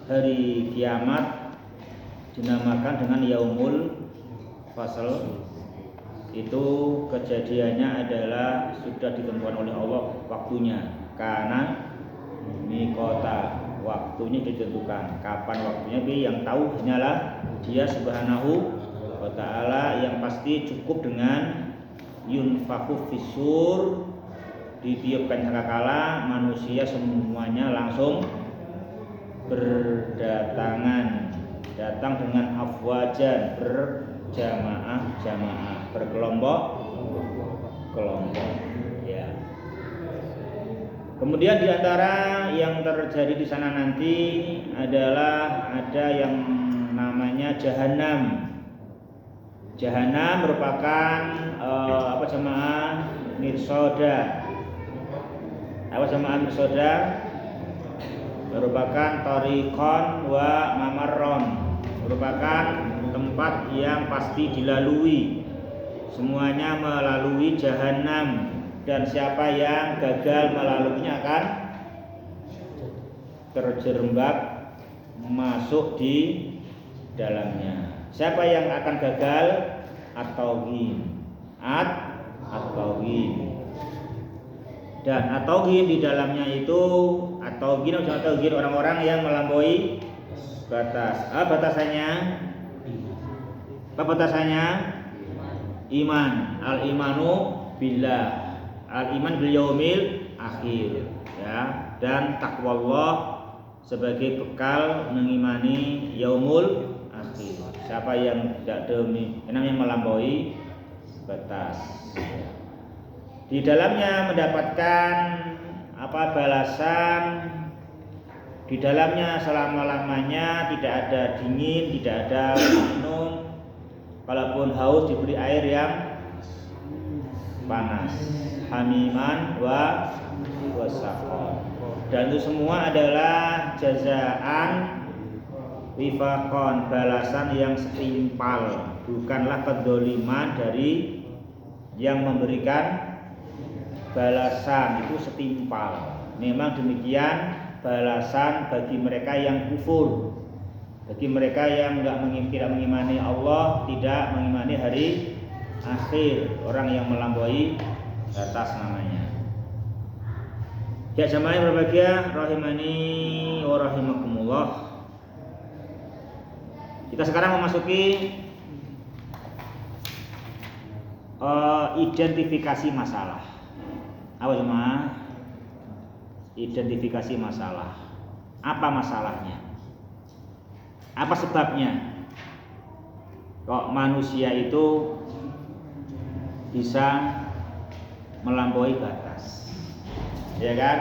hari kiamat dinamakan dengan Yaumul Fasl. Itu kejadiannya adalah sudah ditentukan oleh Allah waktunya, karena mikota, waktunya ditentukan. Kapan waktunya yang tahu hanyalah Dia Subhanahu wa ta'ala, yang pasti cukup dengan yunfaku fisur, ditiupkan sangkakala, manusia semuanya langsung berdatangan, datang dengan afwajan, berjamaah, berkelompok ya. Kemudian di antara yang terjadi di sana nanti adalah ada yang namanya Jahanam. Jahanam merupakan jamaah mirsoda. Jamaah mirsoda merupakan tariqon wa mamarron, merupakan tempat yang pasti dilalui. Semuanya melalui Jahanam, dan siapa yang gagal melaluinya akan terjerembab masuk di dalamnya. Siapa yang akan gagal? At-taghin. Dan at-taghin di dalamnya itu at-taghin orang-orang yang melampaui batas. Apa batasannya? Iman. Al-imanu billah. Al-iman bil yaumil akhir ya, dan takwallah sebagai bekal mengimani yaumul akhir. Siapa yang tidak yang melampaui batas, di dalamnya mendapatkan balasan. Di dalamnya selama-lamanya tidak ada dingin, tidak ada minum. Kalaupun haus diberi air yang panas, hamiman wa wasaqon. Dan itu semua adalah jazaan wifaqon, balasan yang setimpal, bukanlah kedzaliman dari yang memberikan balasan. Itu setimpal. Memang demikian balasan bagi mereka yang kufur, bagi mereka yang tidak mengimani Allah, tidak mengimani hari akhir, orang yang melampaui batas namanya. Ya jamaah yang berbahagia rahimani wa rahimakumullah. Kita sekarang memasuki identifikasi masalah. Apa jemaah? Identifikasi masalah. Apa masalahnya? Apa sebabnya kok manusia itu bisa melampaui batas? Ya kan?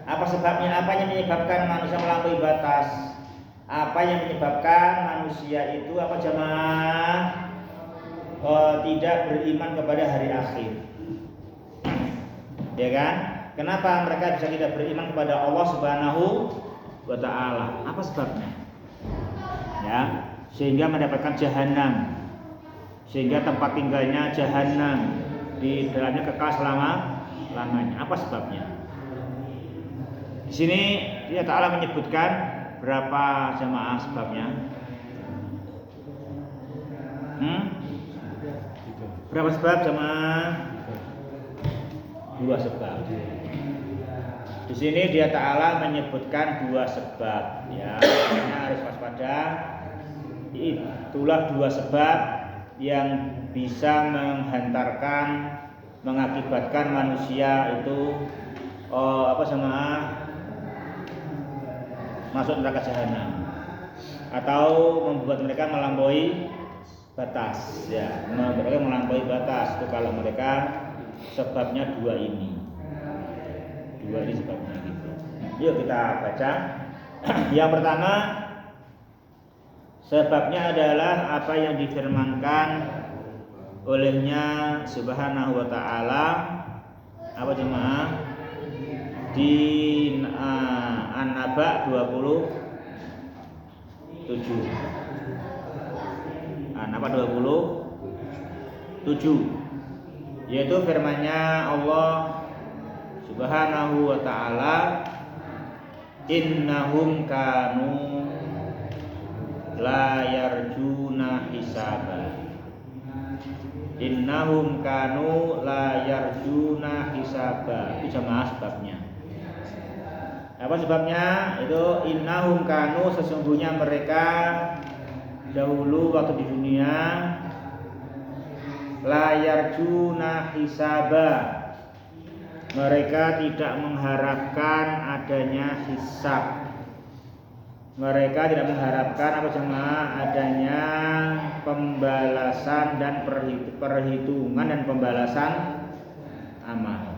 Apa sebabnya? Apa yang menyebabkan manusia melampaui batas? Apa yang menyebabkan manusia itu tidak beriman kepada hari akhir? Ya kan? Kenapa mereka bisa tidak beriman kepada Allah Subhanahu wa ta'ala? Apa sebabnya? Ya, sehingga mendapatkan Jahanam, sehingga tempat tinggalnya Jahanam, di dalamnya kekal selama-lamanya. Apa sebabnya? Di sini Allah Ta'ala menyebutkan berapa jamaah sebabnya? Berapa sebab jamaah? 2 sebab. Di sini Dia Ta'ala menyebutkan 2 sebab ya. Makanya harus waspada. Itulah 2 sebab yang bisa mengakibatkan manusia itu masuk neraka Jahanam, atau membuat mereka melampaui batas ya. Mereka melampaui batas itu kalau mereka sebabnya 2 ini sebabnya gitu. Yuk kita baca. Yang pertama, sebabnya adalah apa yang difirmankan olehnya Subhanahu wa ta'ala. Apa jemaah? Di An-Naba 27. An-Naba 27, yaitu firman-Nya Allah Subhanahu wa ta'ala, innahum kanu la yarjuna hisaba. Innahum kanu la yarjuna hisaba. Itu jamaah sebabnya. Apa sebabnya? Itu innahum kanu, sesungguhnya mereka dahulu waktu di dunia la yarjuna hisaba. Mereka tidak mengharapkan adanya hisab. Mereka tidak mengharapkan apa jemaah adanya pembalasan dan perhitungan dan pembalasan amal.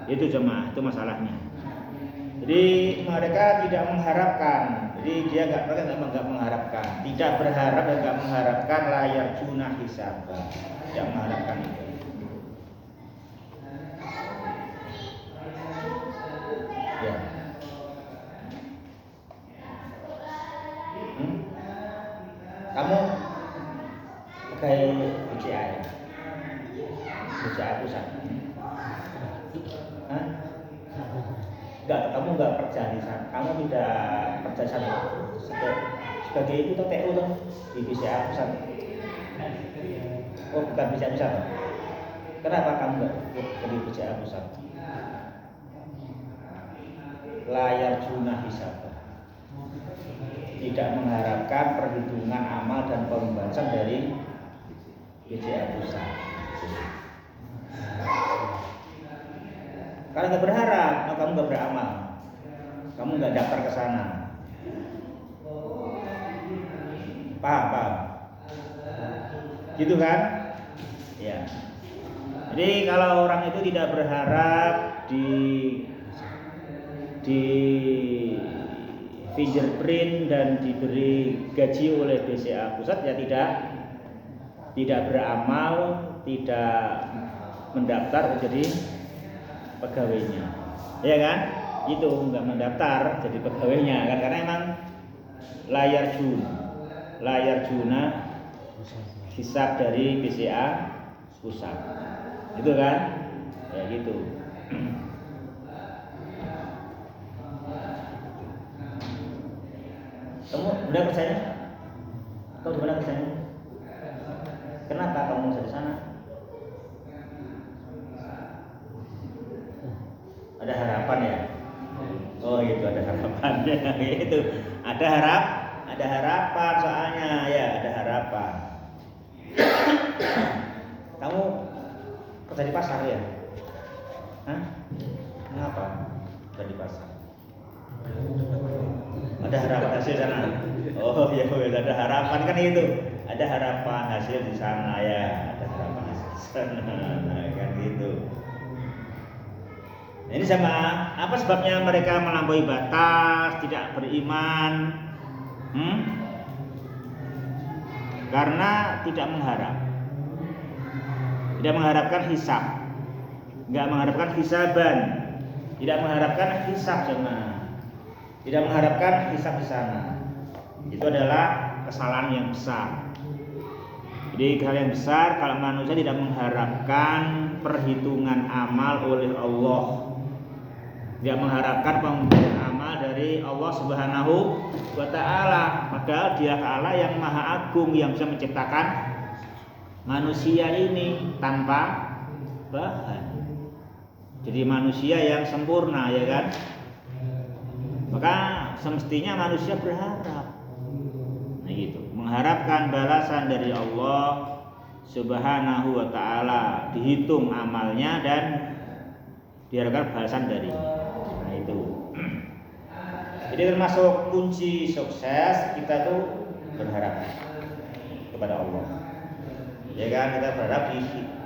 Itu jemaah, itu masalahnya. Jadi mereka tidak mengharapkan. Jadi dia nggak mengharapkan, tidak berharap dan nggak mengharapkan layar junah hisab. Tidak mengharapkan itu. Ya. Kamu pegawai BCA ya? BCA pusat? Hah? Enggak, kamu enggak kerja di sana. Kamu tidak kerja di sana. Sebagai itu atau TU tuh di BCA pusat? Oh, bukan BCA pusat. Kenapa kamu enggak di BCA pusat? Layar junah hisab. Tidak mengharapkan perhitungan amal dan pembalasan dari BCA pusat. Kalau nggak berharap, maka kamu nggak beramal, kamu nggak daftar ke sana. Paham? Gitu kan? Ya. Jadi kalau orang itu tidak berharap di fingerprint dan diberi gaji oleh BCA pusat, ya tidak beramal, tidak mendaftar jadi pegawainya, ya kan? Itu nggak mendaftar jadi pegawainya kan, karena emang layar juna hisab dari BCA pusat, itu kan? Ya gitu. Kamu udah percaya? Kau di mana kerjanya? Kenapa kamu bisa di sana? Ada harapan ya? Oh itu ada harapannya. Itu ada harapan soalnya ya, ada harapan. Kamu kerja di pasar ya? Hah? Kenapa kerja di pasar? Ada harapan hasil sana. Oh ya, ada harapan kan itu. Ada harapan hasil di sana ya, ada harapan hasil di sana. Nah, kan gitu. Nah, ini sama apa sebabnya mereka melampaui batas, tidak beriman? Karena tidak mengharapkan hisab, nggak mengharapkan hisaban, tidak mengharapkan hisab jemaah. Tidak mengharapkan hisab di sana. Itu adalah kesalahan yang besar. Jadi hal yang besar kalau manusia tidak mengharapkan perhitungan amal oleh Allah. Tidak mengharapkan pemberian amal dari Allah Subhanahu wa taala. Padahal Dia Allah yang Maha Agung, yang bisa menciptakan manusia ini tanpa bahan. Jadi manusia yang sempurna, ya kan? Maka semestinya manusia berharap, nah gitu, mengharapkan balasan dari Allah Subhanahu wa taala, dihitung amalnya dan diharapkan balasan dari. Nah itu. Jadi termasuk kunci sukses kita tuh berharap kepada Allah. Ya kan, kita berharap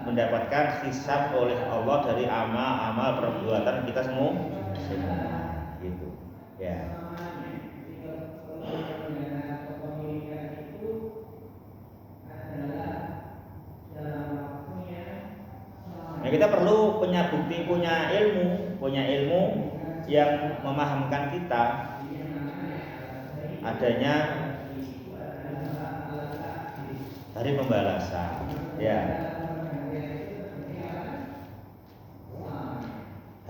mendapatkan hisab oleh Allah dari amal-amal perbuatan kita semua. Gitu. Ya. Nah, kita perlu punya bukti, punya ilmu yang memahamkan kita adanya hari pembalasan. Ya.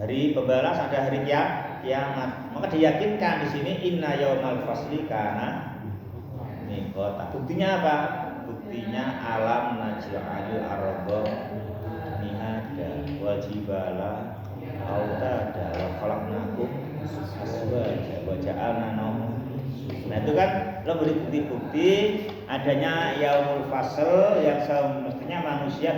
hari pembalas, ada hari kiamat. Maka diyakinkan di sini inna yaumal fasli kana miqata. Buktinya apa? Buktinya alam naj'alil arda mihada wa jibala autada wa khalaqnakum azwaja wa ja'alna nawmakum. Nah itu kan lo beri bukti-bukti adanya yaumul fasl yang semestinya manusia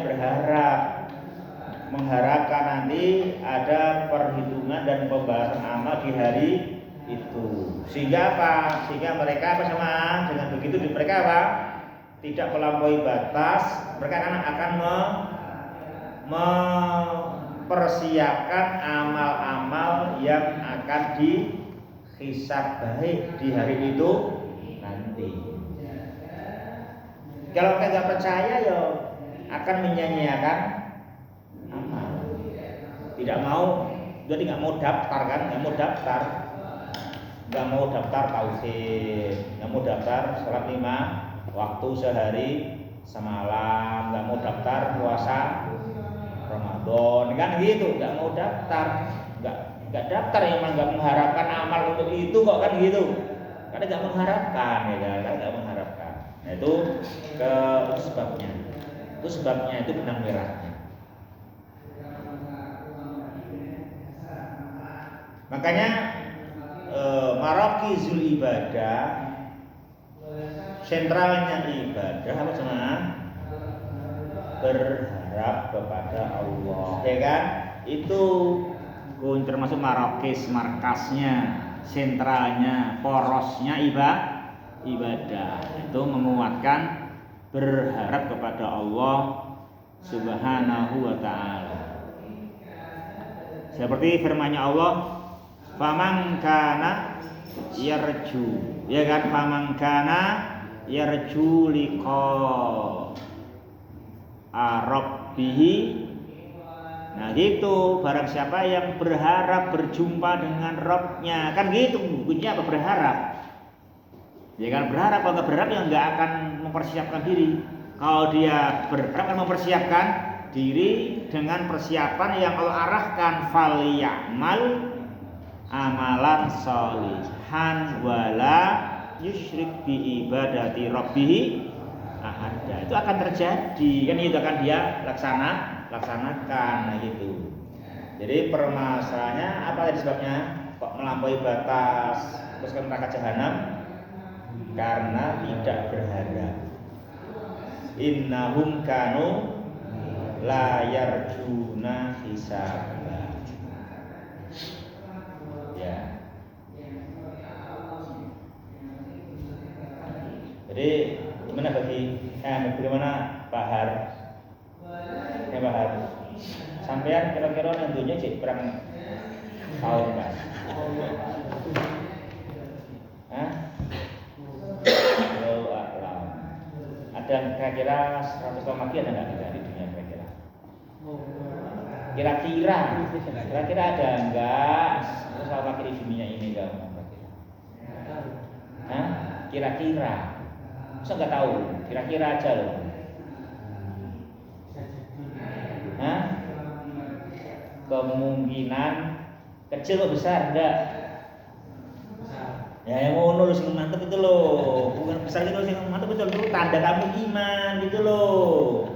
mengharapkan nanti ada perhitungan dan pembahasan amal di hari itu. Sehingga apa? Sehingga mereka sama dengan begitu mereka apa? Tidak melampaui batas, mereka akan mempersiapkan amal-amal yang akan dihisab baik di hari itu nanti. Kalau kita nggak percaya ya akan menyanyiakan amal. Tidak mau, jadi nggak mau daftar kan, nggak mau daftar tauhid, nggak mau daftar sholat 5 waktu sehari semalam, nggak mau daftar puasa Ramadan, kan gitu, nggak mau daftar, nggak daftar yang nggak mengharapkan amal untuk itu kok kan gitu, karena nggak mengharapkan ya kan, nggak mengharapkan. Nah itu sebabnya itu benang merahnya. Makanya marakizul ibadah, sentralnya ibadah apa sama? Berharap kepada Allah, ya kan? Itu termasuk marakiz, markasnya, sentralnya, porosnya ibadah. Itu menguatkan berharap kepada Allah Subhanahu wa ta'ala. Seperti firman-Nya Allah, faman kana yarju, ya kan, faman kana yarju liqa rabbih. Nah gitu, barang siapa yang berharap berjumpa dengan Rabb-nya, kan gitu bunyinya apa, berharap. Ya kan, berharap, kalau nggak berharap ya nggak akan mempersiapkan diri. Kalau dia berharap akan mempersiapkan diri dengan persiapan yang Allah arahkan, falyamal amalan sholihan wala yusyrik bi ibadati rabbih ahada. Itu akan terjadi, kan itu akan dia laksanakan, nah gitu. Jadi permasalahannya apa tadi sebabnya kok melampaui batas terus ke neraka jahanam? Karena tidak berharap. Innahum kanu la yarjuna hisaba. Ya. Jadi gimana bagaimana Bahar? Ya Bahar. Sampean kira-kira nentunya cek berang tahun kan? Hah? Ada kira-kira 100 tahun lagi ada nggak kita di dunia kira-kira? Kira-kira ada nggak 100 tahun lagi di dunia ini kamu kira-kira? Hah? Kira-kira? Masa nggak tahu? Kira-kira aja loh. Hah? Kemungkinan kecil atau besar enggak? Ya yang ngono lu sing mantep itu loh, bukan besar gitu sing mantep itu loh, tanda kamu iman gitu loh.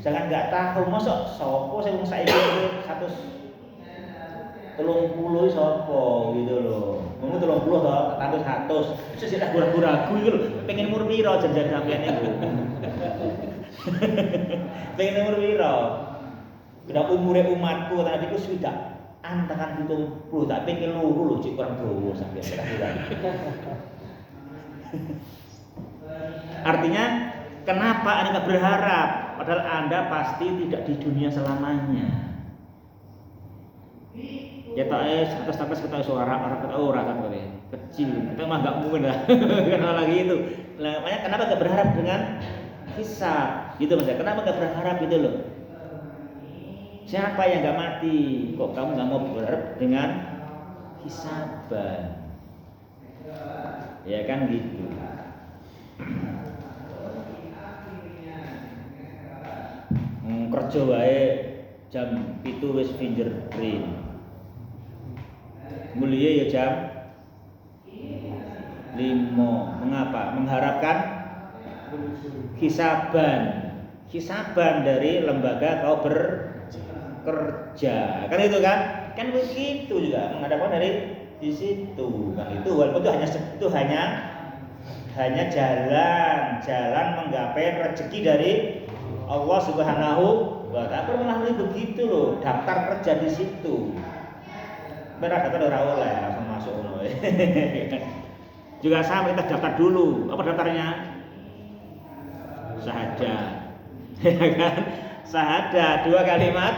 Jangan nggak tahu, mosok sopo sing saiki 130 sopo gitu loh. Ngomong 30 toh, takut 100. Terus sik ragu-ragu gitu loh. Pengen umur piro jangan sampean iku. Pengen umur piro? Udah umure umatku tadi ku sudah antakan 70, tak pengen luru lho cik kurang dawa sampai kira-kira. Artinya kenapa Anda berharap padahal Anda pasti tidak di dunia selamanya. Ya tak status kita suara orang kita kan kecil, kita mah enggak mungkin lah. Kenapa lagi itu? Makanya kenapa enggak berharap dengan hisab gitu Mas? Kenapa enggak berharap itu loh? Siapa yang nggak mati? Kok kamu nggak mau berharap dengan hisaban? Ya kan gitu. Kerja wae jam 7 wis fingerprint. Mulia ya jam 5. Mengapa? Mengharapkan hisaban dari lembaga kau bekerja. Kan itu kan? Kan begitu juga mengharapkan dari di situ. Kan itu walaupun itu hanya jalan menggapai rezeki dari Allah Subhanahu wa ta'ala. Melalui begitu loh, daftar kerja di situ. Benar daftar ora oleh langsung masuk ngono. Juga sama kita daftar dulu. Apa daftarnya? Syahadat. Ya kan? Syahadat 2 kalimat.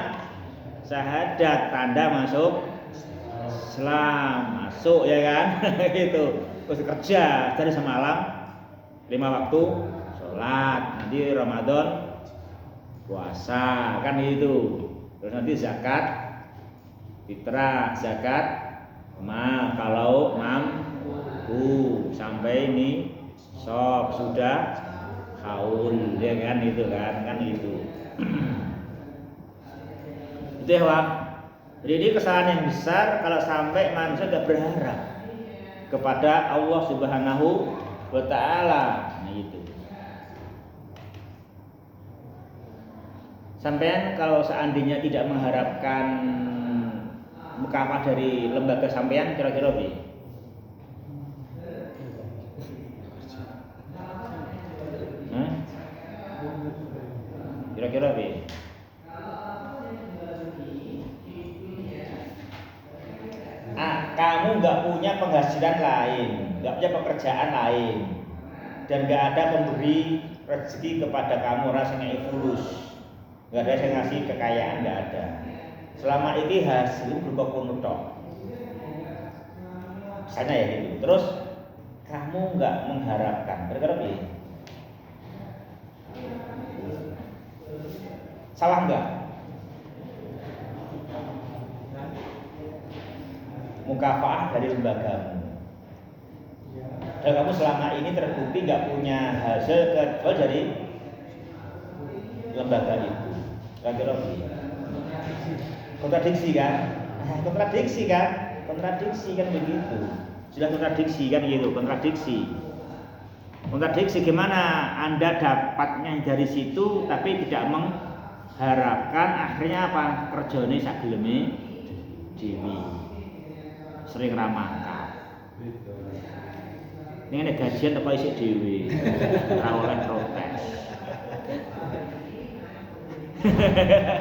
Syahadat tanda masuk Islam, masuk ya kan? Gitu. Terus kerja dari semalam 5 waktu sholat, nanti Ramadan puasa kan itu. Terus nanti zakat fitrah, zakat mal kalau mampu sampai ini sob sudah haul ya kan itu kan itu. Itu ya Pak. Jadi ini kesalahan yang besar kalau sampai manusia tidak berharap kepada Allah Subhanahu wa ta'ala. Nah itu. Sampean kalau seandainya tidak mengharapkan mukafah dari lembaga sampean kira-kira apa? Kira-kira apa? Kamu nggak punya penghasilan lain, nggak punya pekerjaan lain, dan nggak ada pemberi rezeki kepada kamu rasanya fulus, nggak ada yang ngasih kekayaan, nggak ada. Selama ini hasil berupa kunutok, misalnya ya gitu. Terus kamu nggak mengharapkan, kira-kira apa? Salah nggak? Mukafaah dari lembagamu. Dan kamu selama ini terbukti nggak punya hasil kecuali dari lembaga itu. Kira-kira kontradiksi kan? Kontradiksi kan begitu. Sudah kontradiksi kan gitu, kontradiksi gimana Anda dapatnya dari situ tapi tidak mengharapkan akhirnya apa? Kerjane sageleme dewi. Sering ramangkap. Ini ada gajian apa isi dewi, ora oleh protes.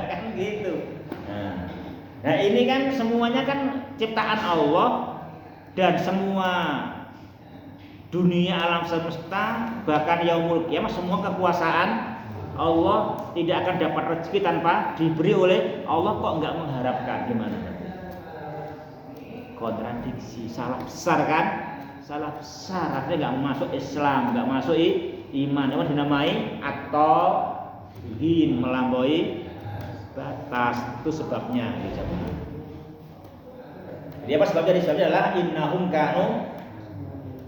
Kan gitu. Nah ini kan semuanya kan ciptaan Allah dan semua dunia alam semesta bahkan yaumul kiamah semua kekuasaan Allah tidak akan dapat rezeki tanpa diberi oleh Allah. Kok enggak mengharapkan, gimana? Kontradiksi, salah besar kan? Salah besar, artinya nggak masuk Islam, nggak masuk iman. Itu dinamai atau melampaui batas. Itu sebabnya. Jadi apa sebabnya? Sebabnya adalah innahum kanu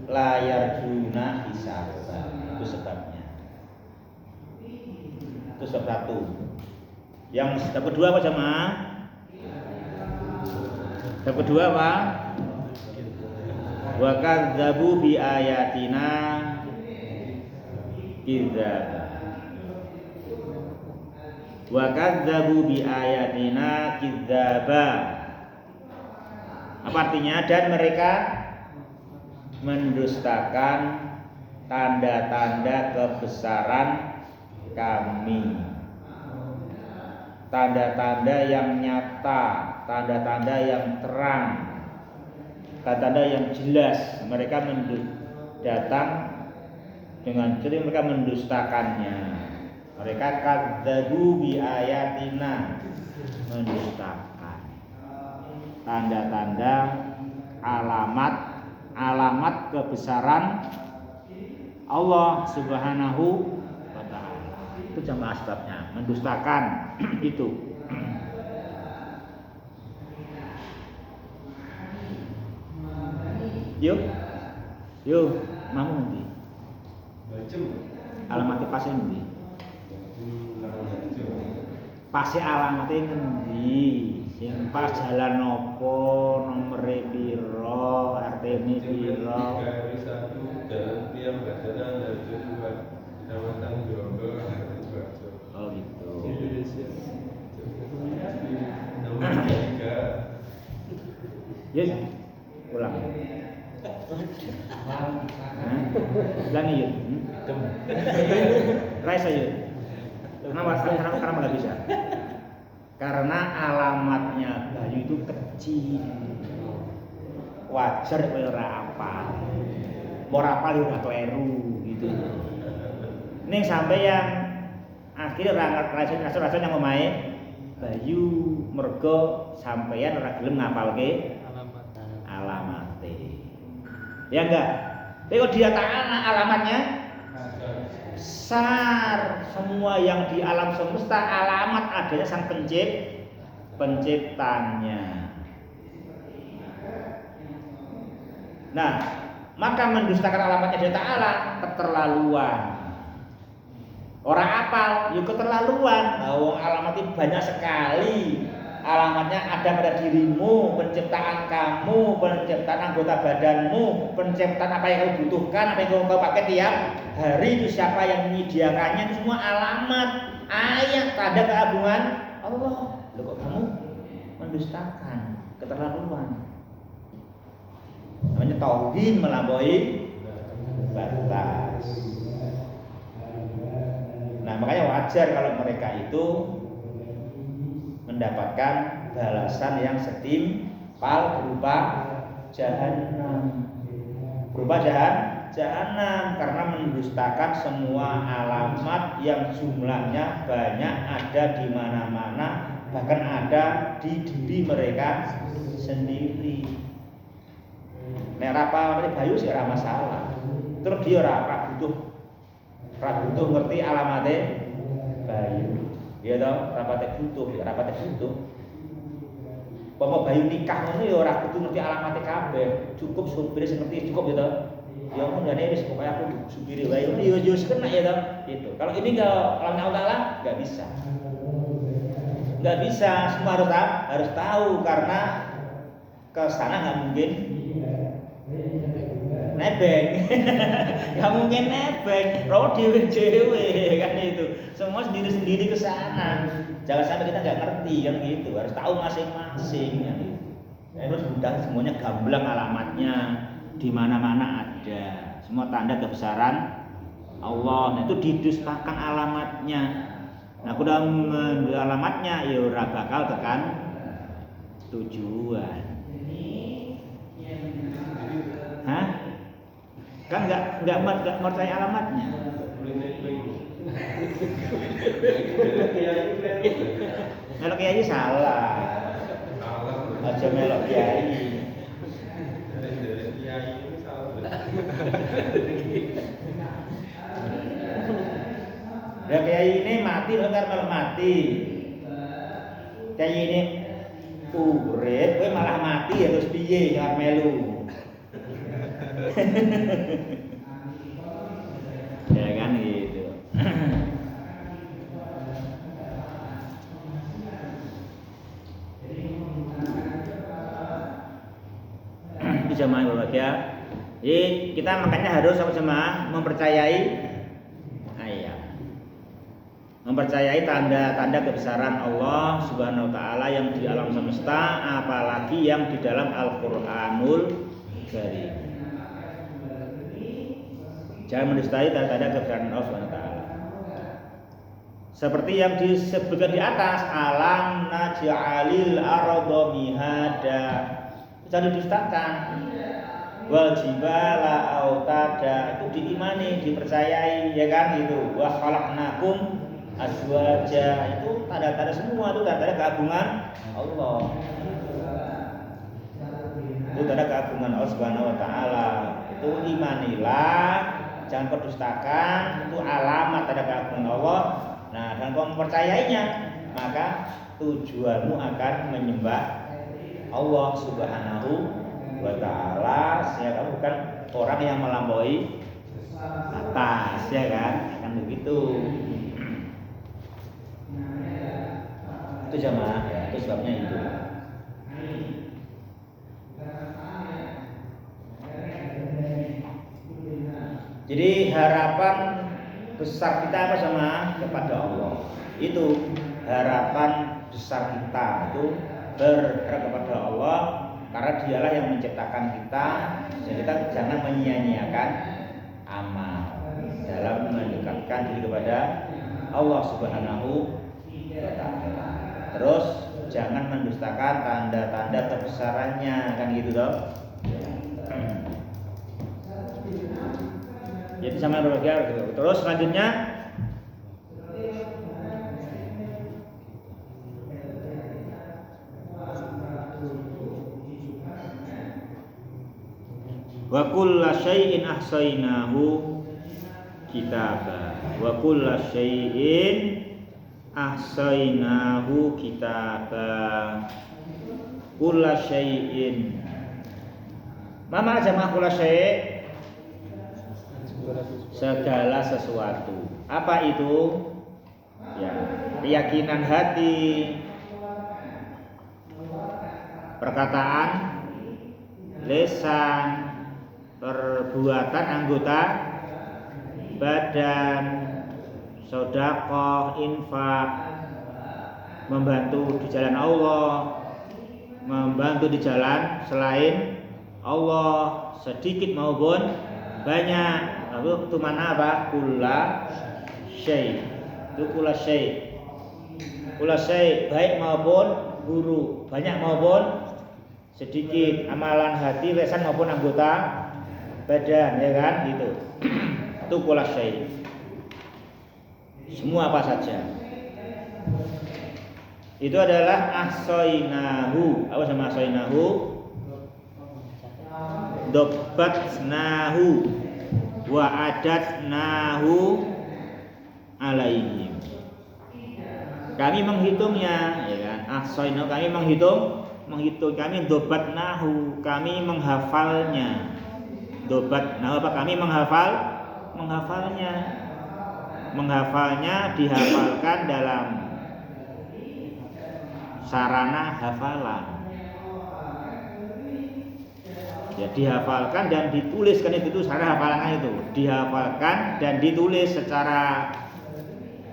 la yarjuna hisaba. Itu sebabnya. Itu sebab satu. Yang sebab kedua apa jemaah? Yang kedua apa? Wa kadzabu bi ayatina kidzaba. Wa kadzabu bi ayatina kidzaba. Apa artinya? Dan mereka mendustakan tanda-tanda kebesaran kami. Tanda-tanda yang nyata, tanda-tanda yang terang, tanda-tanda yang jelas. Mereka datang dengan sering mereka mendustakannya. Mereka kadzabu bi ayatina, mendustakan tanda-tanda alamat kebesaran Allah Subhanahu wa ta'ala. Itu jamaah sebabnya mendustakan itu. Yuk, mau nanti. Alamatnya pasti nanti. Pasti alamatnya nanti. Sing pas jalan nopo, nomere piro, RT-ne piro. Garis 1 jalan tiang Bajaran Harjo 2 Kecamatan Grogol Sidoarjo. Oh gitu. Indonesia. Nomor 3. Yes. Ulang. Ulangi yuk. Raisa yuk. Kenapa nggak bisa? Karena alamatnya Bayu itu kecil. Wajar kowe ora apal. Ora apal yo ora kleru gitu. Ning sampeyan akhirnya ora ngerti yang omahe Bayu mergo sampeyan ora gelem ngapalke alamate. Ya enggak? Tapi kalau dia ta'ala alamatnya besar, semua yang di alam semesta alamat adanya sang penciptanya. Nah, maka mendustakan alamatnya dia ta'ala keterlaluan. Orang apal, yuk keterlaluan. Nah, alamat itu banyak sekali. Alamatnya ada pada dirimu, penciptaan kamu, penciptaan anggota badanmu, penciptaan apa yang kamu butuhkan, apa yang kau pakai tiap hari, itu siapa yang menyediakannya, itu semua alamat, ayat, tanda keagungan Allah. Loh kok kamu mendustakan, keterlaluan. Namanya tauhid melampaui batas. Nah, makanya wajar kalau mereka itu mendapatkan balasan yang setimpal berupa jahanam. Berupa jahanam karena mendustakan semua alamat yang jumlahnya banyak, ada di mana-mana, bahkan ada di diri mereka sendiri. Nek apa Bayu sih ora masalah. Terus dia ora butuh ngerti alamate Bayu. Ya toh, rapate butuh. Bapak Bayu nikah ngono ya ora kudu ngerti alamate kabeh. Cukup supir sing ngerti cukup ya toh. Ya mundane wis pokoke aku supir wae ngono ya kena ya toh. Gitu. Kalau ini kalau Allah Taala enggak bisa. Enggak bisa, semua harus tahu karena ke sana enggak mungkin nebeng. Enggak mungkin nebeng. Roh dhewe kan itu. Semua sendiri-sendiri ke sana. Jangan sampai kita nggak ngerti kan gitu. Harus tahu masing-masing kan gitu. Terus mudah semuanya gamblang alamatnya, di mana-mana ada. Semua tanda kebesaran Allah. Nah, itu didustakan alamatnya. Nah, udah alamatnya ya ora bakal tekan tujuan. Hah? Kan nggak percaya alamatnya. Melok kiai salah. Aja melok kiai. Ya kiai ini mati bentar melok mati. Kiai ini urip kowe malah mati ya terus piye jangan melu. Ya kan gitu. Jemaah berbahagia. Jadi kita makanya harus sama jemaah mempercayai ayat. Mempercayai tanda-tanda kebesaran Allah Subhanahu wa taala yang di alam semesta, apalagi yang di dalam Al-Qur'anul Karim. Jangan mendustai tanda-tanda kebesaran Allah Subhanahu wa taala. Seperti yang disebutkan di atas, alam naj'alil arda mihada. Jangan didustakan. Wal jibala autada, itu diimani, dipercayai ya kan gitu. Wa khalaqnakum azwaja, itu tanda-tanda semua, itu tanda keagungan Allah. Itu tanda keagungan Allah Subhanahu wa taala. Itu imanilah, jangan perdustakan, itu alamat tanda keagungan Allah. Nah, dan kalau mempercayainya, maka tujuanmu akan menyembah Allah Subhanahu wa taala, sehingga kamu bukan orang yang melampaui atas, ya kan? Akan begitu. Itu jamaah, itu sebabnya itu. Jadi harapan besar kita apa sama kepada Allah? Itu harapan besar kita itu berharap kepada Allah karena dialah yang menciptakan kita. Jadi kita jangan menyia-nyiakan amal dalam mendekatkan diri kepada Allah Subhanahu wa taala. Terus jangan mendustakan tanda-tanda kebesarannya, kan gitu toh. Jadi sama berbagai. Terus selanjutnya wa kullu syai'in ahsainahu kitaba. Wa kullu syai'in ahsainahu kitaba. Kullu syai'in. Mama jamaah kullu syai'? Segala sesuatu. Apa itu? Ya, keyakinan hati, perkataan, lisan, perbuatan anggota badan, sedekah, infak, membantu di jalan Allah, membantu di jalan selain Allah, sedikit maupun banyak. Lalu itu mana apa? Kulla syai'. Itu kulla syai'. Kulla syai' baik maupun buruk, banyak maupun sedikit, amalan hati, lisan maupun anggota badan, ya kan? Gitu. Itu kulla syai'. Semua apa saja. Itu adalah ahsainahu. Apa sama ahsainahu? Dobbatnahu wa adatnahu alaihim. Kami menghitungnya, ya kan? Ahsainahu, kami menghitung, kami dobatnahu, kami menghafalnya. Dobatnahu apa? Kami menghafalnya. Menghafalnya dihafalkan dalam sarana hafalan. Ya, dihafalkan dan dituliskan itu sarana hafalan itu. Dihafalkan dan ditulis secara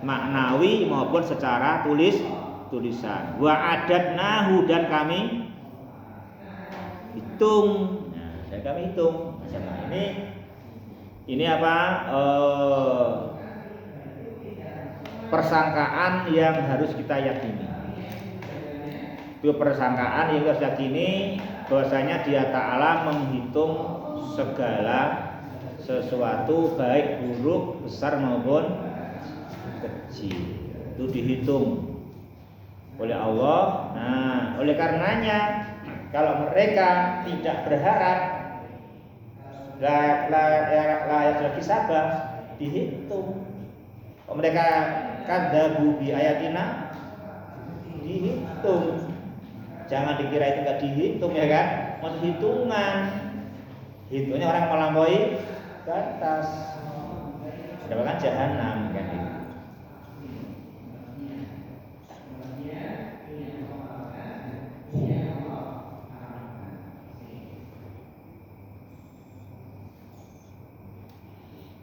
maknawi maupun secara tulisan. Wa adatnahu, dan kami hitung. Nah, dan kami hitung. Nah, ini apa? Persangkaan yang harus kita yakini. Itu persangkaan yang harus yakini bahwasanya Dia Ta'ala menghitung segala sesuatu baik buruk, besar maupun kecil. Itu dihitung oleh Allah. Nah, oleh karenanya kalau mereka tidak berharap layak lagi sabar, dihitung. Kalau mereka kadzabu bi ayatina, dihitung. Jangan dikira itu enggak dihitung, ya kan? Maksud hitungan. Hitungnya orang melampaui batas. Mendapatkan jahanam, kan itu.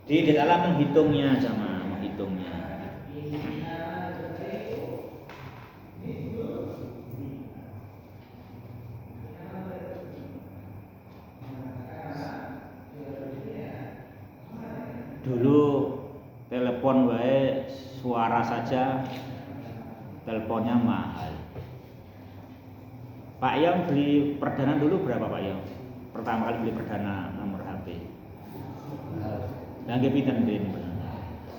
Di dalam menghitungnya, sama menghitungnya. Dulu telepon wae suara saja teleponnya mahal. Pak Yong beli perdana dulu berapa Pak Yong? Pertama kali beli perdana nomor HP. Langge pinten Den?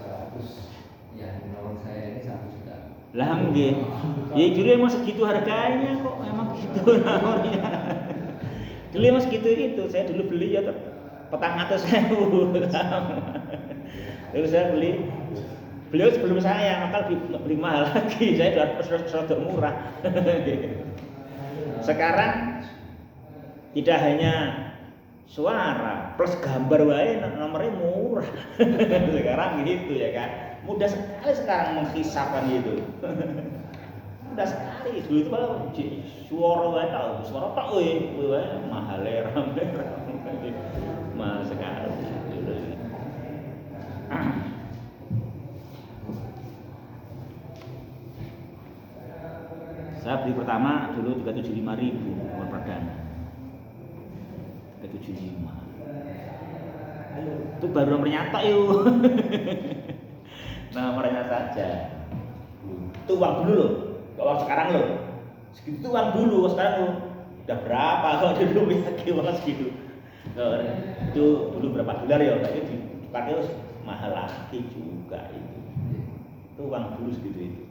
100. Ya, nomor saya ini 1 juta. Lah nggih. Ya dulu emang segitu harganya kok, emang gitu nomornya. Dulu emang segitu itu, saya dulu beli ya 400.000. Terus saya beliau sebelum saya, maka beli mahal lagi. Saya 200 murah. Sekarang tidak hanya suara plus gambar wae nomornya murah. Sekarang gitu, ya kan. Mudah sekali sekarang menghisapkan itu. Mudah sekali. Dulu itu kalau suara wae tahu, suara tak wae mahal rame. Mahal sekali. pertama dulu 375.000 nomor perdana. 375. Itu baru nomornya tok yuk. Nomornya saja. Itu uang dulu loh. Kalau uang sekarang loh. Segitu uang dulu, sekarang loh. Udah berapa kalau dulu punya uang segitu. Itu dulu berapa dolar ya? Itu dipakai mahal lagi juga itu. Itu uang dulu segitu itu.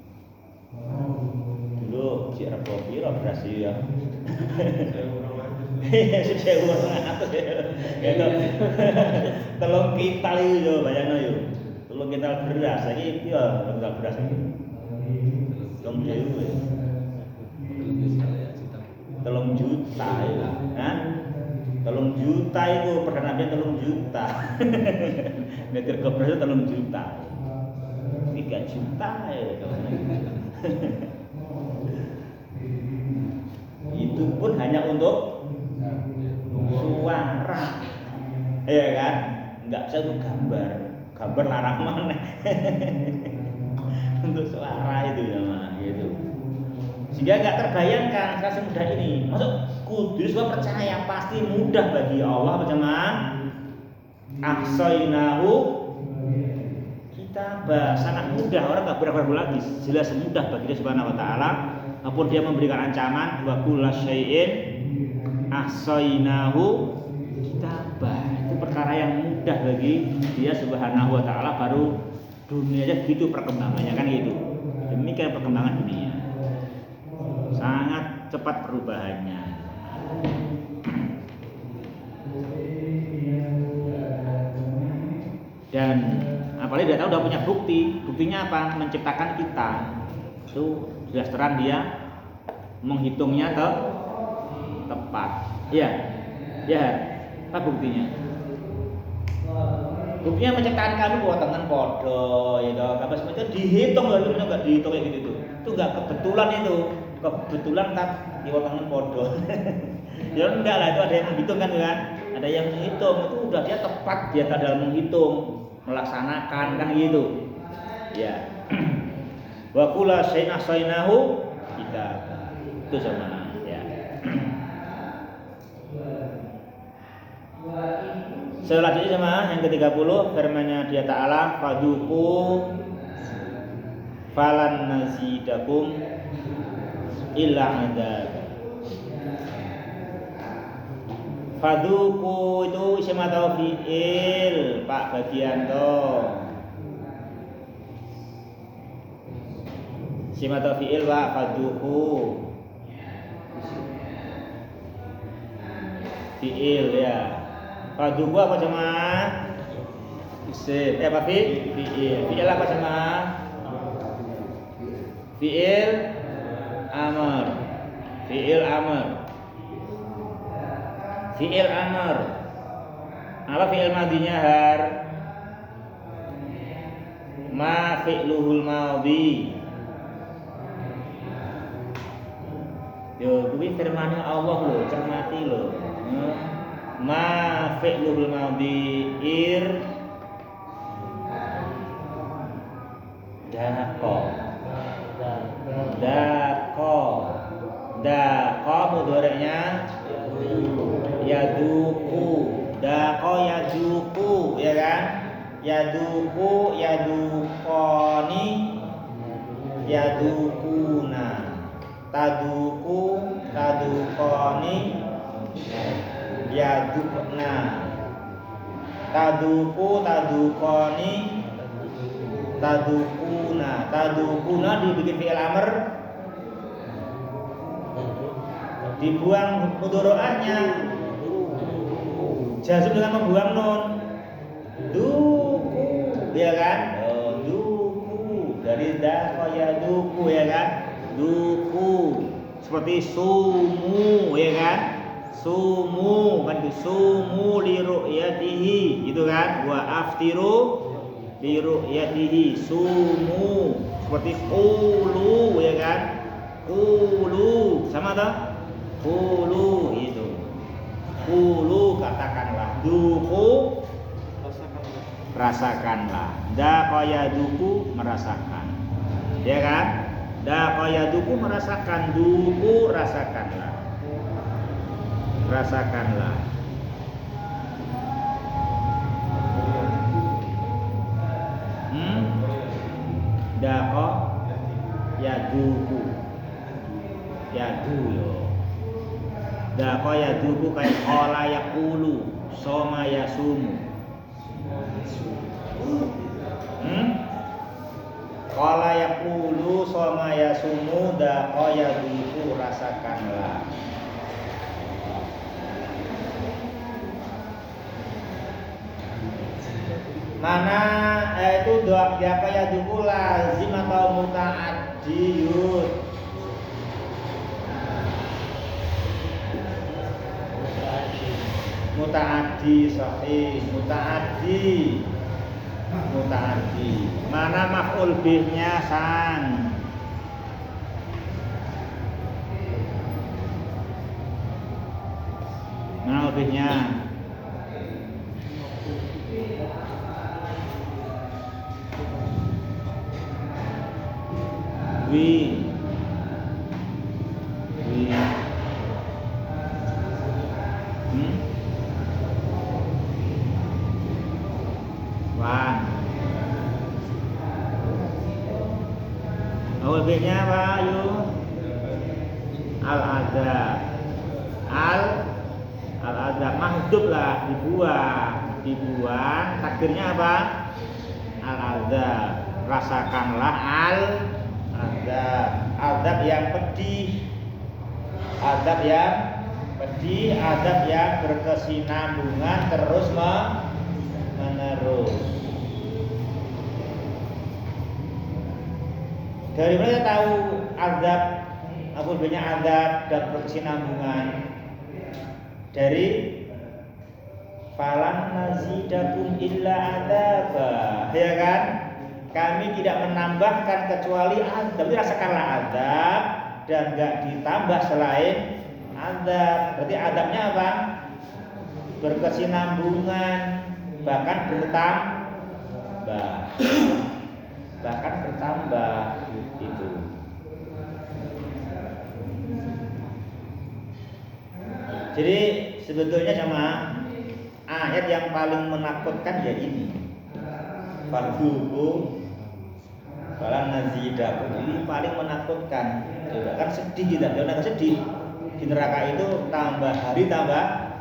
Dulu si Rebo piro beras ya. Saya uang atas ya. Telung kintal itu yo bayangno yo. Telung kintal beras iki piye telung kintal beras iki? 3 juta ya. Hah? 3 juta itu perdana dia 3 juta. Meter beras 3 juta. 3 juta ya. Itu pun hanya untuk suara, ya kan? Nggak bisa untuk gambar larang mana? Untuk suara itu ya mah, gitu. Sehingga nggak terbayangkan saya semudah ini. Masuk kudus gua percaya pasti mudah bagi Allah berjamaah. Ahsainahu kitabah, sangat mudah, orang nggak berapa lagi, jelas mudah bagi Dia Subhanahu Wa Taala. Apapun Dia memberikan ancaman, wa kullu syai'in ahsainahu kitabah. Itu perkara yang mudah bagi Dia Subhanahu Wa Taala. Baru dunia aja gitu perkembangannya kan gitu. Demikian perkembangan dunia. Sangat cepat perubahannya. Dan apalagi dia tahu udah punya bukti. Buktinya apa? Menciptakan kita. Itu jelas terang Dia menghitungnya tepat. Iya. Ya. Apa buktinya? Buktinya menciptakan kamu buatan podo, ya toh. Apa semacam dihitung loh, itu enggak dihitung kayak gitu. Itu enggak kebetulan itu. Kebetulan tak diwatangan podo. Ya enggak lah, itu ada yang menghitung kan. Ada yang menghitung, itu udah dia tepat dia dalam menghitung, melaksanakan kan gitu. Ya. Wa kullu syai'in ahsainahu kitabah. Itu sama ya. Selanjutnya sama yang ke-30 firman-Nya Dia Ta'ala, faduku falan nazidakum illa adzab. Faduku itu isim atau fi'il, Pak Bagianto. Isim atau fi'il, Pak, faduku. Fi'il ya. Faduku apa sama? Isim. Apa fi'il? Fi'il apa sama? Fi'il amr. Fi'il amr. Fi'il amr. Apa fi'il madinya har? Ma fi'luhul madhi. Yo, kuwi firman Allah lho, cermati lho. Ma fi'luhul madhi daqo mudhari'nya yaduku, daqo yaduku ya kan, yaduku yadukoni yadukuna, taduku tadukoni yadukna, taduku tadukoni tadukuna. Tadukuna dibikin fi'il amr, dibuang mudhari'atnya, jazm dengan membuang nun. Duku ya kan, duku dari daqaya duku ya kan, duku seperti sumu ya kan, sumu kan, sumu li ru'yatihi gitu kan, wa aftiru li ru'yatihi, sumu seperti qulu ya kan, qulu sama tak, qulu itu, qulu katakanlah, duku rasakanlah, daqaya duku merasakan ya kan. Daqa yaduku merasakan, duku rasakanlah. Rasakanlah. Daqa yaduku. Yadu yo. Daqa yaduku kayak qala yaqulu, soma yasumu. Qala yaqulu soma yasumu, daqa yaduku rasakanlah. Mana itu doa daqa yaduku lazim atau muta'addiyun? Muta'addi sahih, muta'addi. Mana maf'ul bihnya san? Mana bihnya? Wi. Wan. Awal B-nya apa? Ayo. Al-adab. Al-adab mahdub lah, dibuang. Takdirnya apa? Al-adab. Rasakanlah al-adab. Adab yang pedih. Adab yang pedih, adab yang berkesinambungan terus menerus. Dari mana tahu azab apa banyak azab dan berkesinambungan? Dari falan nazidakum illa adzaba, ya kan? Kami tidak menambahkan kecuali azab. Tapi rasakanlah azab dan enggak ditambah selain azab. Berarti azabnya apa? Berkesinambungan, bahkan bertambah. Bahkan bertambah itu. Jadi sebetulnya sama ayat yang paling menakutkan ya ini. Fadhuku falan nazidakum, ini paling menakutkan. Coba kan sedih kita, jangan sedih. Di neraka itu tambah hari tambah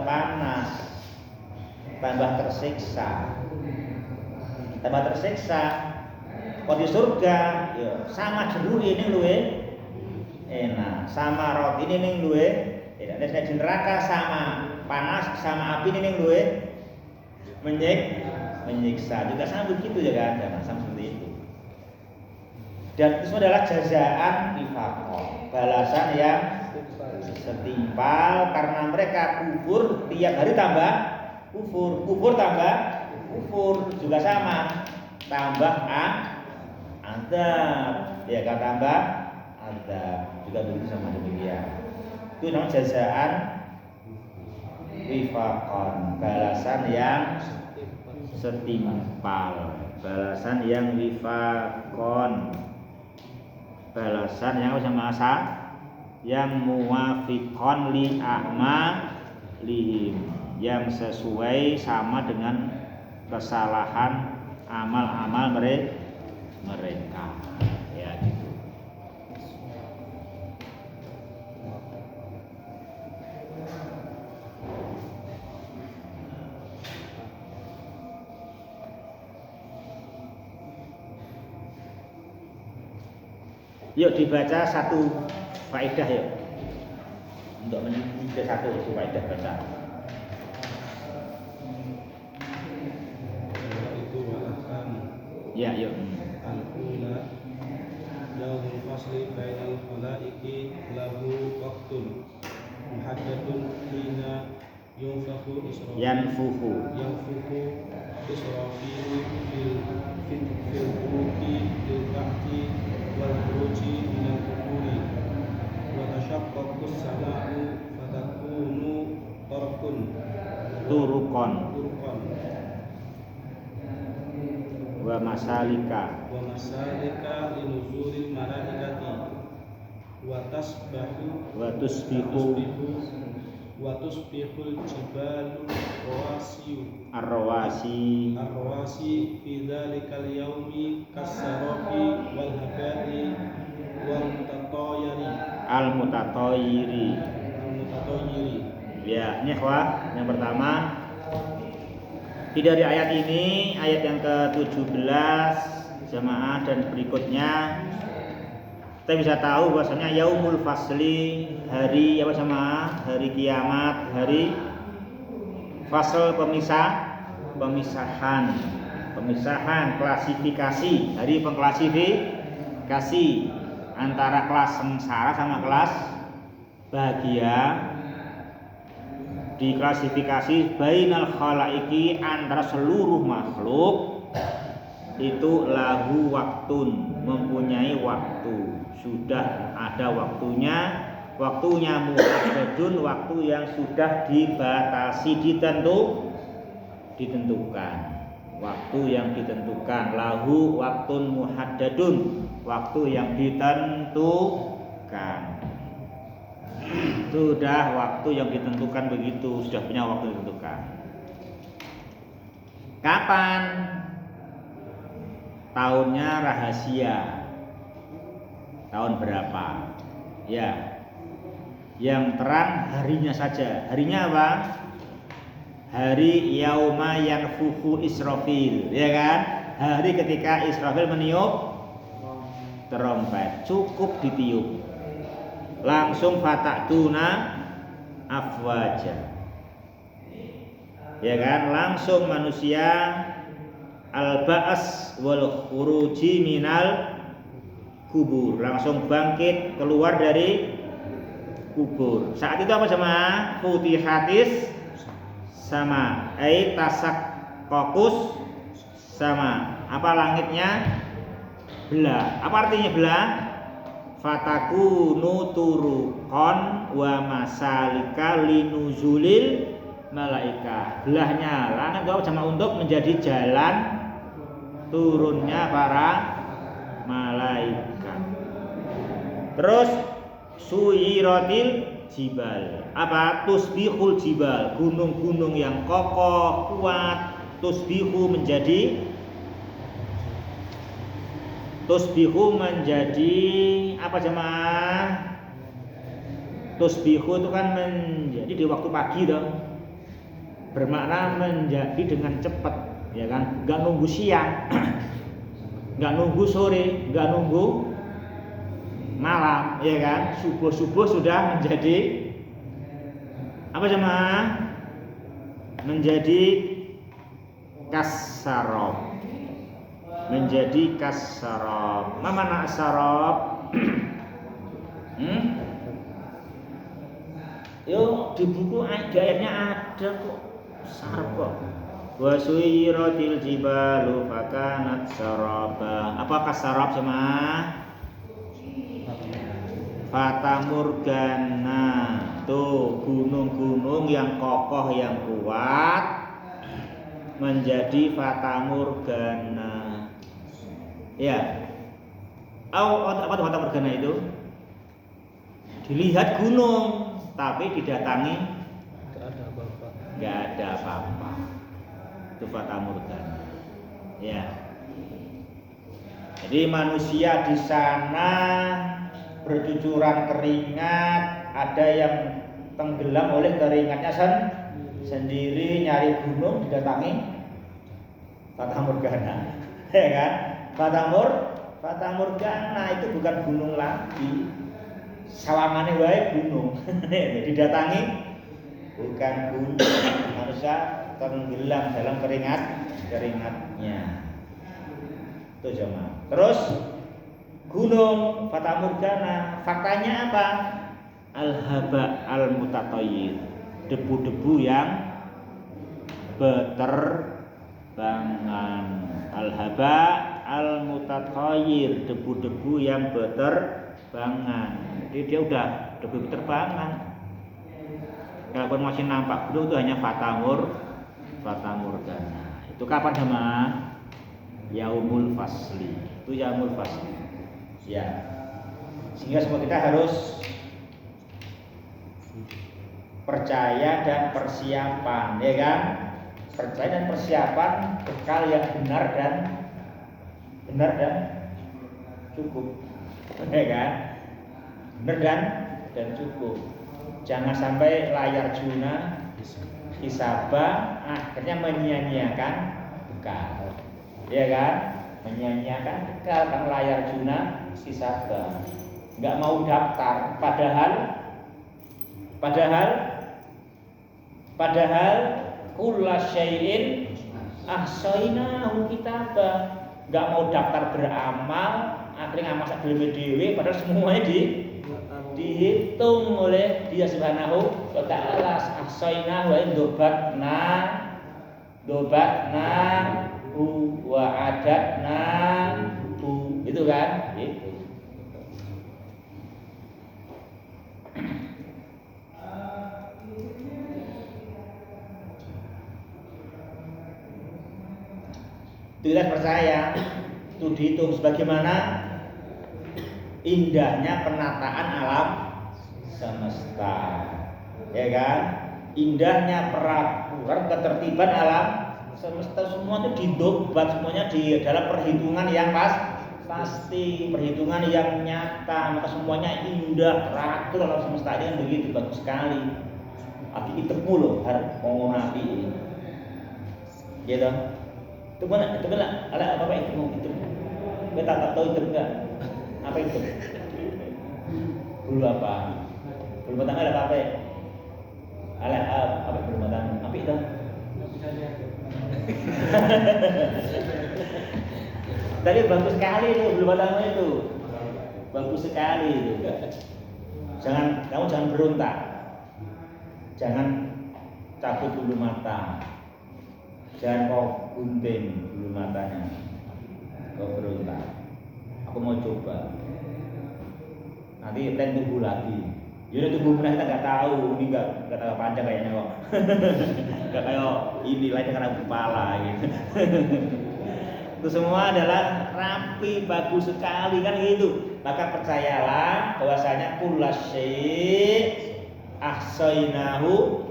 panas, tambah tersiksa. Kalau di surga, ya, sama jeruk ini luwe enak, sama roti ini luwe enak. Dan di neraka sama panas, sama api ini luwe menyiksa. Juga sama begitu ya kan, jangan sama seperti itu. Dan itu adalah jazaan wifaqah, balasan yang setimpal karena mereka kufur, tiap hari tambah kufur tambah kufur, juga sama tambah azab, ya kan, tambah azab juga begitu sama demikian. Itu namanya jazaan wifaqan, balasan yang setimpal, balasan yang wifaqan, balasan yang sama asa yang muwafiqan li a'malihim, yang sesuai sama dengan kesalahan amal-amal mereka. Ya gitu. Yuk dibaca satu faedah yuk. Untuk menyebut satu faedah baca. Ya, yuk. Al-ula yaumul fasli bainal khalaiqi lahu waqtun muhaddadun hina yunfaku Yanfuku israfilu fil buruki fil ba'ti wal buruji minal kuburi wa tashaqqaqus sama'u fatakunu turukon wa masalika wa masalika linuzulil malaikati wa tasbahu wa tusbihu wa tusbihul jibalul arrawasi arrawasi fi dzalikal yaumi kasarabi wal habari wal al-mutatayiri. Ya, ini ikhwah, yang pertama dari ayat ini, ayat yang ke-17 jamaah dan berikutnya kita bisa tahu bahwasanya yaumul fasli, hari apa jamaah? Hari kiamat, hari fasl, pemisahan, klasifikasi, hari pengklasifikasi antara kelas sengsara sama kelas bahagia, diklasifikasi bainal khalaiki, antara seluruh makhluk itu lahu waktun, mempunyai waktu, sudah ada waktunya muhaddadun, waktu yang sudah dibatasi, ditentukan, waktu yang ditentukan, lahu waktun muhaddadun, waktu yang ditentukan. Sudah waktu yang ditentukan, begitu, sudah punya waktu ditentukan. Kapan? Tahunnya rahasia. Tahun berapa? Ya. Yang terang harinya saja. Harinya apa? Hari yauma yanfukhu Israfil, ya kan? Hari ketika Israfil meniup trompet, cukup ditiup, langsung fatatuna afwaja, ya kan? Langsung manusia al-ba'as wal khuruji minal kubur, langsung bangkit keluar dari kubur. Saat itu apa jemaah? Futihatis sama tasak kokus sama apa, langitnya belah. Apa artinya belah? Fatakunu turukon wa masalika linuzulil malaika. Belahnya langit itu sama untuk menjadi jalan turunnya para malaikat. Terus suyiratil jibal, apa? Tusbihul jibal, gunung-gunung yang kokoh kuat, tusbihu menjadi apa jemaah? Tusbihu itu kan menjadi di waktu pagi dong, bermakna menjadi dengan cepat, ya kan? Gak nunggu siang, gak nunggu sore, gak nunggu malam, ya kan? Subuh sudah menjadi apa jemaah? Menjadi kassarob. Menjadi kassarob. Ma mana assarob? Yo, di buku ayatnya ada kok. Sarab kok. Wa suyiratil jibalu fakanat saraba. Apa kassarob jemaah? Fata Morgana, tuh gunung-gunung yang kokoh yang kuat menjadi Fata Morgana. Ya, apa Fata Morgana itu? Dilihat gunung, tapi didatangi nggak ada apa-apa. Itu Fata Morgana. Ya, jadi manusia di sana bercucuran keringat, ada yang tenggelam oleh keringatnya sendiri, nyari gunung didatangi Fata Morgana, ya kan? Fata Morgana itu bukan gunung lagi, sawangane wae gunung, didatangi bukan gunung, manusia tenggelam dalam keringatnya. Itu jemaah. Terus gunung Fata Morgana, faktanya apa? Al-haba al-mutathayyir, debu-debu yang berterbangan. Al-haba al-mutathayyir, debu-debu yang berterbangan. Jadi dia udah debu berterbangan. Kalaupun masih nampak gunung itu hanya Fata Morgana. Itu kapan jemaah? yaumul fasli. Itu yaumul fasli. Ya. Sehingga semua kita harus percaya dan persiapan, ya kan? Percaya dan persiapan bekal yang benar dan cukup, ya kan? Benar dan cukup. Jangan sampai layar juna hisabah akhirnya menyia-nyiakan bekal, ya kan? Menyia-nyiakan bekal karena layar juna hisabah. Nggak mau daftar, padahal kulla syai'in ahsainahu kitabah. Nggak mau daftar beramal, akhirnya ngamal sak dhewe-dhewe padahal semuanya dihitung oleh Dia Subhanahu wa ta'ala. Ahsainahu wa dobatna wa adatna itu kan gitu. Tidak percaya itu dihitung sebagaimana indahnya penataan alam semesta, ya kan? Indahnya peraturan ketertiban alam semesta, semua itu didobat, semuanya di dalam perhitungan yang pasti, perhitungan yang nyata, maka semuanya indah, teratur alam semesta ini kan begitu bagus sekali. Api itemu loh, harus mau nabi ini, gitu. Itu mana? Ada apa itu? Kita tak tahu itu enggak? Apa itu? Bulu apa? Bulu batang ada apa? Ada apa bulu batang? Apa itu? Tadi bagus sekali itu bulu batangnya itu. Bagus sekali itu. Kamu jangan berontak. Jangan cabut bulu mata. Jangan kau gunting bulu matanya. Kau berontak. Aku mau coba. Nanti plan tubuh lagi. Jadi tubuh kita nggak tahu. Ini nggak tahu panjang kayaknya kok. Nggak kayak ini lainnya karena kepala gitu. Itu semua adalah rapi, bagus sekali kan gitu. Maka percayalah bahwasanya kullu syai' ahsainahu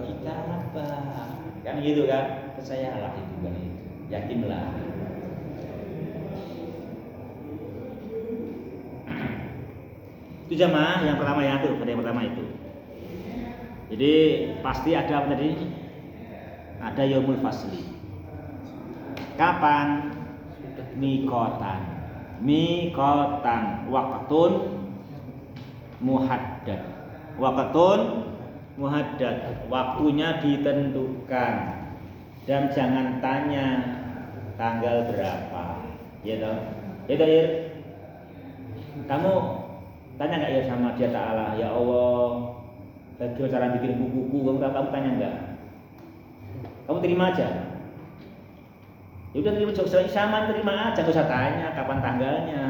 kitabah. Kan gitu kan? Percayalah itu kan itu. Yakinlah. Itu jamaah yang pertama ya tuh, pada yang pertama itu. Jadi pasti ada apa tadi? Ada yaumul fasli. Kapan? Mikotan, waktun muhaddad. Waktunya ditentukan. Dan jangan tanya tanggal berapa, ya toh? Kamu tanya nggak ya sama Dia Ta'ala, ya Allah, bagaimana cara bikin buku-buku? Kamu tanya nggak? Kamu terima aja. Ya udah terima aja, nggak usah tanya kapan tanggalnya.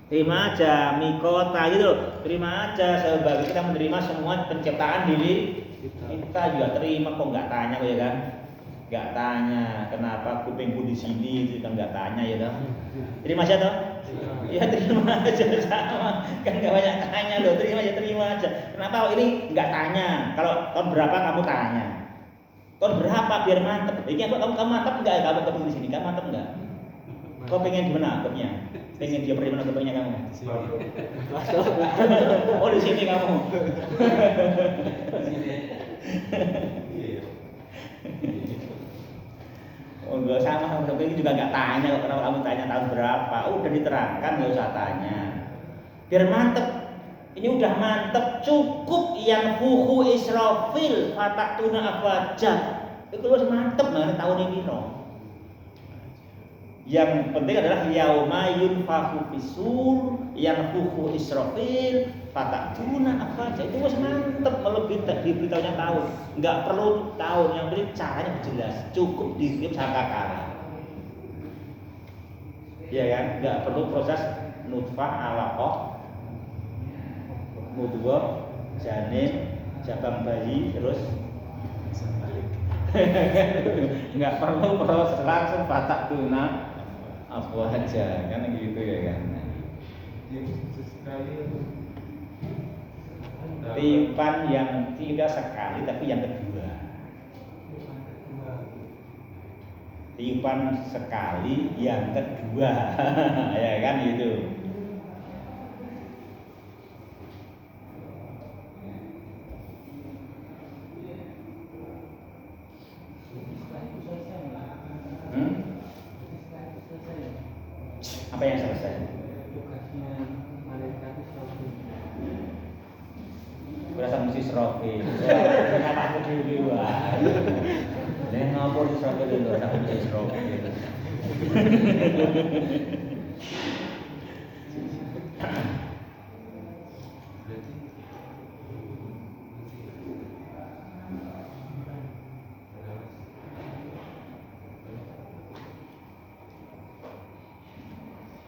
Terima aja, mikota gitu loh. Terima aja, sebagai kita menerima semua penciptaan diri kita juga terima, kok nggak tanya ya kan? Nggak tanya kenapa kupingku di sini itu kan nggak tanya ya toh. Terima aja toh. Ya terima aja sama. Kan nggak banyak tanya loh, terima aja. Kenapa ini nggak tanya? Kalau tahun berapa kamu tanya? Tahun berapa biar mantep. Ini kamu mantep nggak? Kamu ketemu di sini kan mantep nggak? Kau pengen gimana ketepnya? Pengen dia beri mana ketepnya kamu? Oh di sini kamu. Oh enggak sama, ini juga nggak tanya kok, kenapa kamu tanya tahun berapa? Udah diterangkan, nggak usah tanya. Biar mantep. Ini udah mantep, cukup yang huhu Israfil fatatuna afwajah. Itu harus mantep banget tahun ini no. Yang penting adalah yauma yunfakhu fisur, yang huhu Israfil fatatuna afwajah. Itu harus mantep kalau diberitahunya tahun. Nggak perlu tahun, yang penting caranya jelas. Cukup dikirim sangkakala. Ya kan? Nggak perlu proses nutfah alaqah, mudghah, janin, jabang bayi, terus balik. Nggak perlu proses langsung fatatuna apa aja kan gitu ya kan. Tiupan yang tidak sekali tapi yang kedua. Tiupan sekali yang kedua. Ya kan gitu. Apa yang selesai? Berasa mesti Israfil. Kenapa aku dulu wah. Nek ngopo Israfil dulu aku mesti Israfil.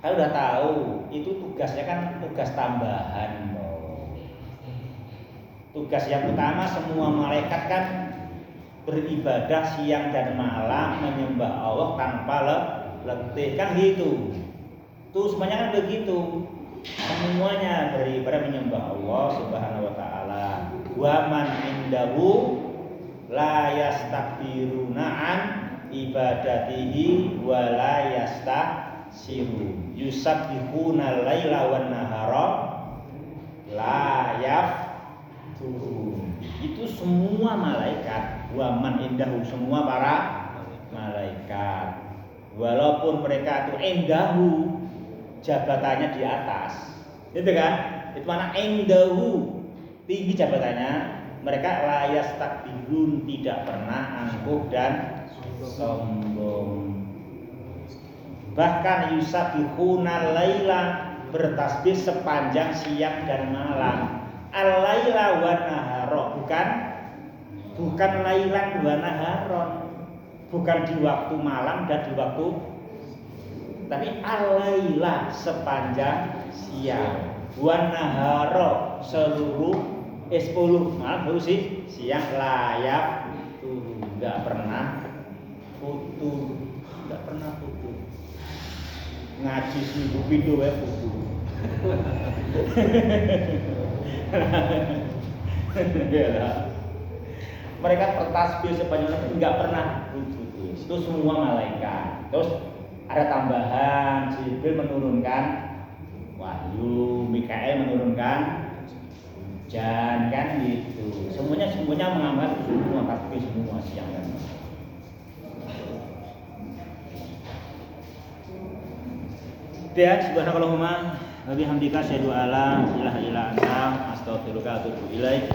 Kalau udah tahu itu tugasnya kan tugas tambahan. Tugas yang utama semua malaikat kan beribadah siang dan malam menyembah Allah tanpa letih kan gitu. Tuh semuanya kan begitu. Semuanya beribadah menyembah Allah Subhanahu wa taala. Wa man indahu la yastakbiruna an ibadatihi wa la yastakbirun. Yusabbihuna laila wan nahara la yafturun. Itu semua malaikat, wa man indahu semua para malaikat. Walaupun mereka itu indahu jabatannya di atas. Itu kan? Itu mana indahu tinggi jabatannya, mereka la yastakbirun tidak pernah angkuh dan sombong. Bahkan yusabbihuna laila bertasbih sepanjang siang dan malam. Al-laila wa nahara bukan lailan wa naharon. Bukan di waktu malam dan di waktu tapi al-laila sepanjang siang. Wa nahara seluruh 10 malam baru sih siang layak turun enggak pernah putus. Enggak pernah putus. Ngaji seminggu video ya putus. Mereka bertasbih sepanjang enggak pernah putus. Itu semua malaikat. Terus ada tambahan, Jibril menurunkan wahyu, Mikael menurunkan hujan kan gitu. Semuanya mengamalkan semua tasbih semua siang dan malam. Dan subhanakallahumma wa bihamdika asyhadu an la ilaha illa anta astaghfiruka wa atubu ilaik.